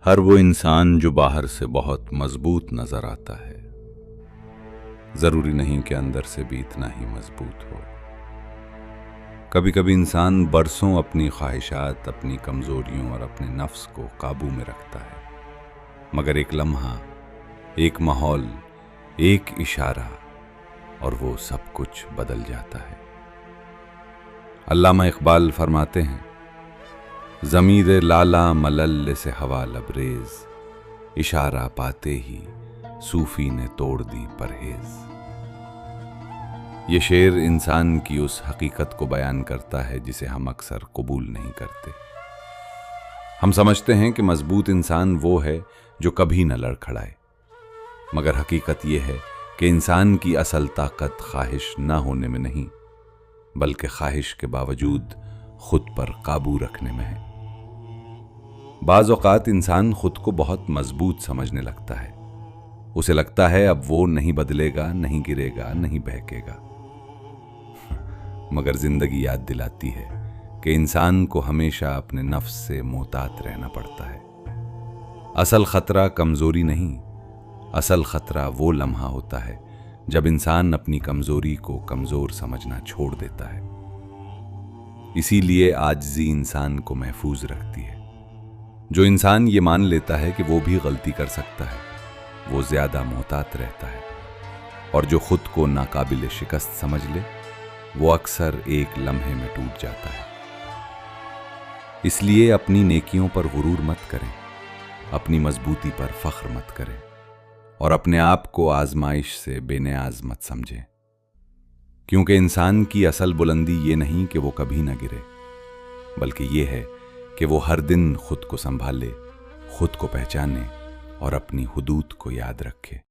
ہر وہ انسان جو باہر سے بہت مضبوط نظر آتا ہے، ضروری نہیں کہ اندر سے بھی اتنا ہی مضبوط ہو۔ کبھی کبھی انسان برسوں اپنی خواہشات، اپنی کمزوریوں اور اپنے نفس کو قابو میں رکھتا ہے، مگر ایک لمحہ، ایک ماحول، ایک اشارہ اور وہ سب کچھ بدل جاتا ہے۔ علامہ اقبال فرماتے ہیں، ضمیر لالا ملل سے ہوا لبریز، اشارہ پاتے ہی صوفی نے توڑ دی پرہیز۔ یہ شعر انسان کی اس حقیقت کو بیان کرتا ہے جسے ہم اکثر قبول نہیں کرتے۔ ہم سمجھتے ہیں کہ مضبوط انسان وہ ہے جو کبھی نہ لڑکھڑائے، مگر حقیقت یہ ہے کہ انسان کی اصل طاقت خواہش نہ ہونے میں نہیں، بلکہ خواہش کے باوجود خود پر قابو رکھنے میں ہے۔ بعض اوقات انسان خود کو بہت مضبوط سمجھنے لگتا ہے، اسے لگتا ہے اب وہ نہیں بدلے گا، نہیں گرے گا، نہیں بہکے گا، مگر زندگی یاد دلاتی ہے کہ انسان کو ہمیشہ اپنے نفس سے محتاط رہنا پڑتا ہے۔ اصل خطرہ کمزوری نہیں، اصل خطرہ وہ لمحہ ہوتا ہے جب انسان اپنی کمزوری کو کمزور سمجھنا چھوڑ دیتا ہے۔ اسی لیے عاجزی انسان کو محفوظ رکھتی ہے۔ جو انسان یہ مان لیتا ہے کہ وہ بھی غلطی کر سکتا ہے، وہ زیادہ محتاط رہتا ہے، اور جو خود کو ناقابل شکست سمجھ لے، وہ اکثر ایک لمحے میں ٹوٹ جاتا ہے۔ اس لیے اپنی نیکیوں پر غرور مت کریں، اپنی مضبوطی پر فخر مت کریں، اور اپنے آپ کو آزمائش سے بے نیاز مت سمجھیں، کیونکہ انسان کی اصل بلندی یہ نہیں کہ وہ کبھی نہ گرے، بلکہ یہ ہے کہ وہ ہر دن خود کو سنبھالے، خود کو پہچانے اور اپنی حدود کو یاد رکھے۔